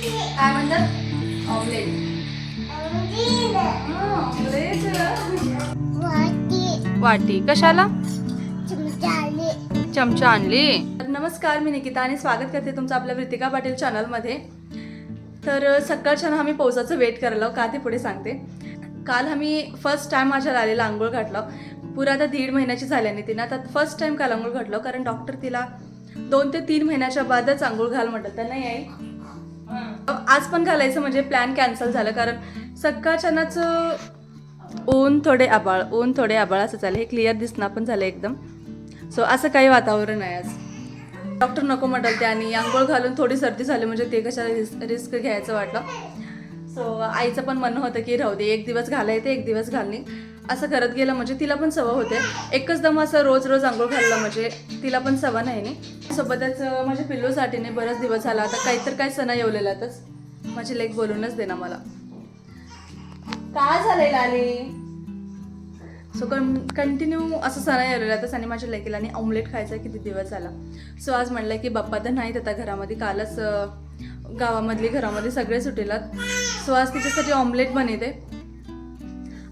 काय म्हणतात? ऑमलेट. वाटी कशाला? चमचा आणली. नमस्कार, मी निकिता आणि स्वागत करते तुमचं आपल्या वृत्तिका पाटील चॅनलमध्ये. तर सकाळच्या आम्ही पावसाचं वेट करायला, का ते पुढे सांगते. काल आम्ही फर्स्ट टाइम माझ्या लालीला आंघोळ घातलं. पुरा आता 1.5 महिन्याची झाल्याने तिनं आता फर्स्ट टाइम काल आंघोळ घातलं, कारण डॉक्टर तिला 2 ते 3 महिन्याच्या बादच आंघोळ घाल म्हणतात. त्यांना याई आज पण घालायचं म्हणजे प्लॅन कॅन्सल झालं, कारण सकाळच्यानंच ऊन थोडे आबाळ असं चालेल. हे क्लिअर दिसणं पण झालं एकदम. सो असं काही वातावरण आहे आज. डॉक्टर नको म्हटलं ते, आणि आंघोळ घालून थोडी सर्दी झाली म्हणजे ते कशाला रिस्क घ्यायचं वाटलं. सो आईचं पण म्हणणं होतं की राहू दे, 1 दिवस घालायचं 1 दिवस घालणे. असं करत गेलं म्हणजे तिला पण सवय होते. एकच दम असं रोज आंघोळ घाललं म्हणजे तिला पण सवय नाही नी. सोबतच माझ्या पिल्लूसाठीने बरेच दिवस झाला आता काहीतर काय सण येवलेलातच माझी लेक बोलूनच देना मला. काय झालेलं आली. सो कंटिन्यू असं सणा येवलेलातच, आणि माझ्या लेकीला आणि ऑमलेट खायचा किती दिवस झाला. सो आज म्हणलं की बाप्पा तर नाहीत आता घरामध्ये, कालच घरामध्ये सगळे सुटेलात. सो आज तिच्यासाठी ऑमलेट बनवते,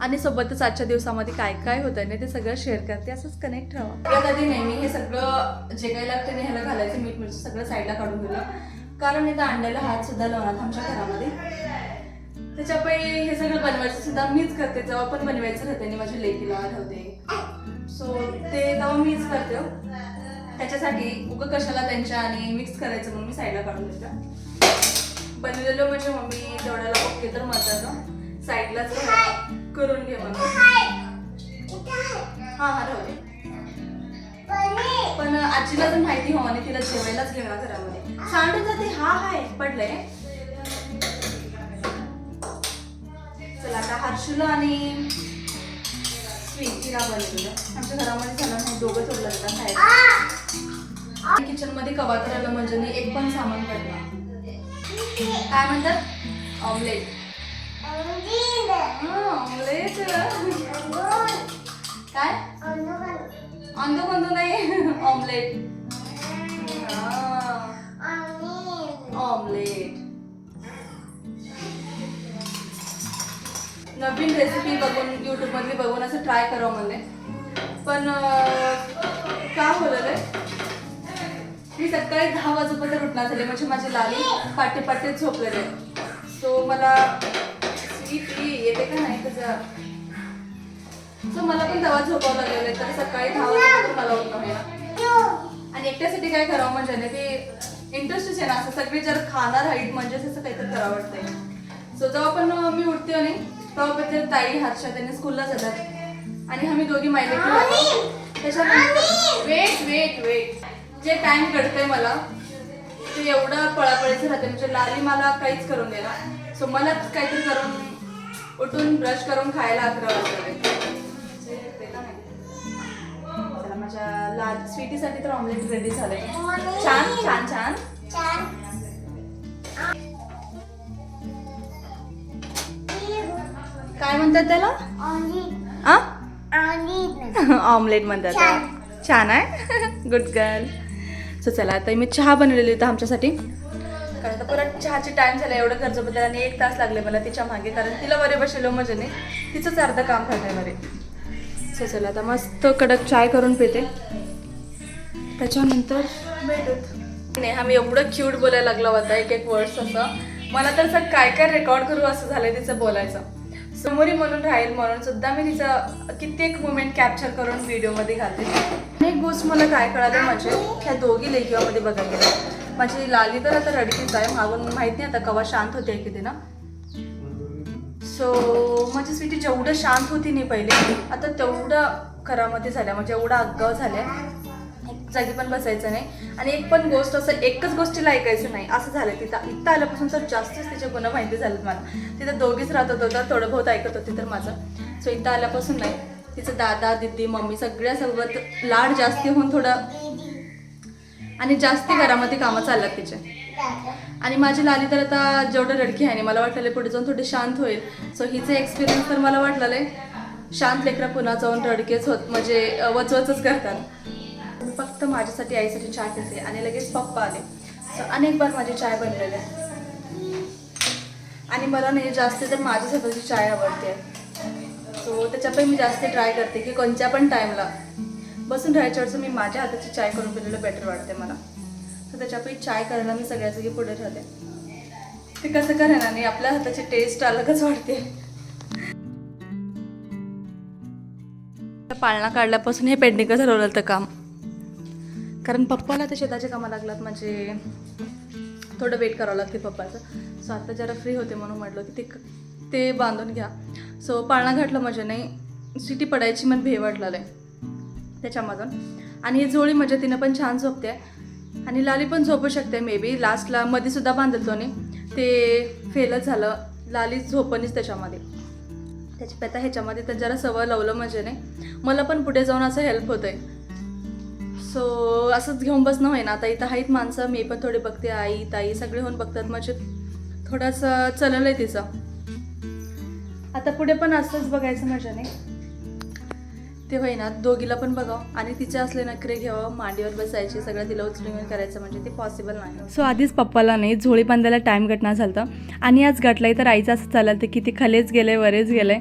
आणि सोबतच आजच्या दिवसामध्ये काय काय होतं ना ते सगळं शेअर करते. असंच कनेक्ट राहा. कधी नेहमी हे सगळं जे काही लागतं नाही ह्याला घालायचं, मीठ मिरची सगळं साईडला काढून दिलं, कारण इथं अंड्याला हात सुद्धा लावणार आमच्या घरामध्ये. त्याच्यापैकी हे सगळं बनवायचं सुद्धा मीच करते. जेव्हा पण बनवायचं राहते आणि माझ्या लेकीला ठेवते, सो ते तेव्हा मीच करते. त्याच्यासाठी उगं कशाला त्यांच्या आणि मिक्स करायचं म्हणून मी साईडला काढून देते. बनवलेलं म्हणजे मम्मी तेवढ्याला ओके तर म्हणतात साईडलाच करून घे म्हणून. हा राहू दे. पण आजीला तर माहिती हो, आणि तिला जेवायलाच घेणार घरामध्ये. सांडून जाते. हा हाय पडलंय. चला आता हर्षूला आणि स्वीटीला बनवलं. आमच्या घरामध्ये झालं नाही, दोघं सोडलं जातात खायला. किचन मध्ये कवातर आलं म्हणजे नाही एक पण सामान काढला. काय म्हणतात? ऑमलेट. ऑमलेट काय? अंदो कोणतो नाही, ऑमलेट. ऑमलेट नवीन रेसिपी बघून YouTube मधली बघून असं ट्राय करावं म्हणले. पण काय बोलले, मी सकाळी 10 वाजेपर्यंत उठणार झाले म्हणजे माझी लाली पाटे झोपलेले. सो मला येते का नाही त्याचा, सो मला पण तेव्हा झोपावं लागलेलं आहे. तर सकाळी 10 वाजेपर्यंत मला उठणं आहे, आणि एकट्यासाठी काय करावं म्हणजे ना ते इंटरेस्टच आहे ना. असं सगळे जर खाणार आहेत म्हणजे असं काहीतरी करावं वाटतंय. सो जेव्हा पण मी उठते आणि तेव्हा पण ताई हर्षा त्यांनी स्कूलला जातात, आणि आम्ही दोघी मायले त्याच्यानंतर वेट जे टाइम कळतंय मला ते एवढं पळापळीचं राहते. म्हणजे लाली मला काहीच करून देणार, सो मलाच काहीतरी करून उठून ब्रश करून खायला 11 वाजता. चला माझ्या स्वीटीसाठी तर ऑमलेट रेडी झालंय. छान. काय म्हणतात त्याला? ऑमलेट म्हणतात. छान आहे. Good girl. सो चला आता मी चहा बनवलेली होती आमच्यासाठी, कारण आता परत चहाची टाइम झाला. एवढं गरजेबद्दल आणि 1 तास लागले मला तिच्या मागे, कारण तिला बरे बसलो म्हणजे नाही तिचंच अर्ध काम करते बरे. सो चला आता मस्त कडक चाय करून पिते, त्याच्यानंतर भेटत नाही. आम्ही एवढं क्यूट बोलायला लागला होता, एक वर्ड्स असं मला तर असं काय रेकॉर्ड करू असं झालंय तिचं बोलायचं. समोरी म्हणून राहील म्हणून सुद्धा मी तिचं कित्येक मुमेंट कॅप्चर करून व्हिडिओमध्ये घालते. एक गोष्ट मला काय कळालं म्हणजे ह्या दोघी लेकीमध्ये बघायला गेलं, माझी लाली तर आता रडकीच आहे. मागून माहित नाही आता कवा शांत होते की ते ना. सो माझी स्वीटी जेवढं शांत होती नाही पहिले, आता तेवढं घरामध्ये झाल्या, म्हणजे एवढा आगाव झाल्या, जागी पण बसायचं नाही. आणि एक पण गोष्ट असं एकच गोष्टीला ऐकायचं नाही असं झालं. इथं आल्यापासून तर जास्तच तिचे गुन्हा माहिती झालेत मला. तिथं दोघीच राहत होतं, थोडं बहुत ऐकत होती तर माझं. सो इथं आल्यापासून नाही, तिचं दादा दीदी मम्मी सगळ्यासोबत लाड जास्ती होऊन थोडं, आणि जास्ती घरामध्ये कामं चालतात तिचे. आणि माझी लाली तर आता जेवढं रडकी आहे, मला वाटलेलं पुढे जाऊन थोडी शांत होईल. सो हिचे एक्सपिरियन्स तर मला वाटलेलं शांत लेकरं पुन्हा जाऊन रडकेच होत म्हणजे वचवचच करतात. फक्त माझ्यासाठी आईसाठी चहा घेतली आणि लगेच पप्पा आले. सो अनेक बार माझी चाय बनलेली आहे. आणि मला नाही जास्त तर माझ्या स्वतःची चाय आवडते. सो त्याच्यामुळे मी जास्त ट्राय करते की कोणत्या पण टाईमला बसून राहायच्यावरचं मी माझ्या हाताची चाय करून पिलेलं बेटर वाटते मला. तर त्याच्यापैकी चाय करायला मी सगळ्या सगळी पुढे राहते. ते कसं करेन आणि आपल्या हाताची टेस्ट अलगच वाटते. पाळणा काढल्यापासून हे पेंडिंग ठरवलं होतं काम, कारण पप्पाला ते शेताच्या कामाला लागलात म्हणजे थोडं वेट करावं लागते पप्पाचं. सो आता जरा फ्री होते म्हणून म्हटलं की ते बांधून घ्या. सो पाळणा घातलं म्हणजे नाही सिटी पडायची मन भे वाटलेलं आहे त्याच्यामधून. आणि ही जोडी म्हणजे तिनं पण छान झोपते आणि लाली पण झोपू शकते मे बी. लास्टला मध्ये सुद्धा बांधलं तो ते फेलच झालं, लाली झोपणीच त्याच्यामध्ये. त्याची आता ह्याच्यामध्ये तर जरा सवय लावलं म्हणजे नाही मला पण पुढे जाऊन असं हेल्प होतं आहे. सो असंच घेऊन बसणं होय ना. आता इथं आहेत माणसं, मी पण थोडी बघते, आई ताई सगळे होऊन बघतात म्हणजे थोडंसं चललं आहे तिचं. आता पुढे पण असंच बघायचं म्हणजे नाही ते होई ना, दोघीला पण बघावं आणि तिचे असले नखरे घ्यावं, मांडीवर बसायचे, सगळं तिला उचलून करायचं म्हणजे ते पॉसिबल नाही. सो आधीच पप्पाला नाही झोळी बांधायला टाईम गटणार झालं आणि आज गटलाय तर आईचं असं चाललं की ती खालीच गेले वरेच गेले.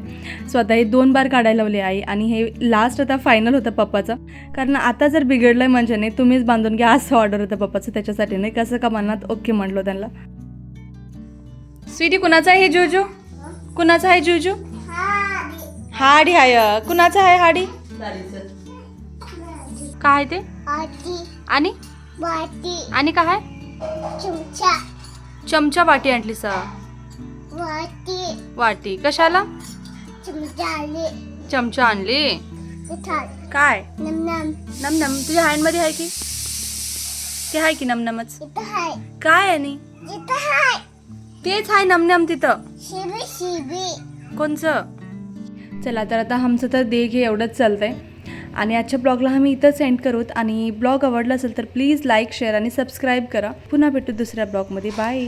सो आता हे 2 बार काढायला लावले आई आणि हे लास्ट आता फायनल होतं पप्पाचं. कारण आता जर बिघडलंय म्हणजे नाही तुम्हीच बांधून घ्या असं ऑर्डर होतं पप्पाचं. त्याच्यासाठी नाही कसं का मनात ओके म्हणलो त्यांना. स्वीटी कुणाचा आहे हे जुजू? कुणाचा आहे जुजू? हाडी हाय. कुणाचा आहे हाडी? काय ते आणि आणि काय चमचा वाटी आणली सा वाटी कशाला? चमचा आणली काय? नमनम तुझ्या हँड मध्ये आहे की ते आहे की नमनमच काय? आणि तेच आहे नमनम तिथं कोणचं? चला तर आता आमचं तर देख हे एवढंच चालतंय आणि आजच्या ब्लॉगला आम्ही इथं सेंड करूत. आणि ब्लॉग आवडला असेल तर प्लीज लाईक शेअर आणि सबस्क्राईब करा. पुन्हा भेटू दुसऱ्या ब्लॉगमध्ये. बाय.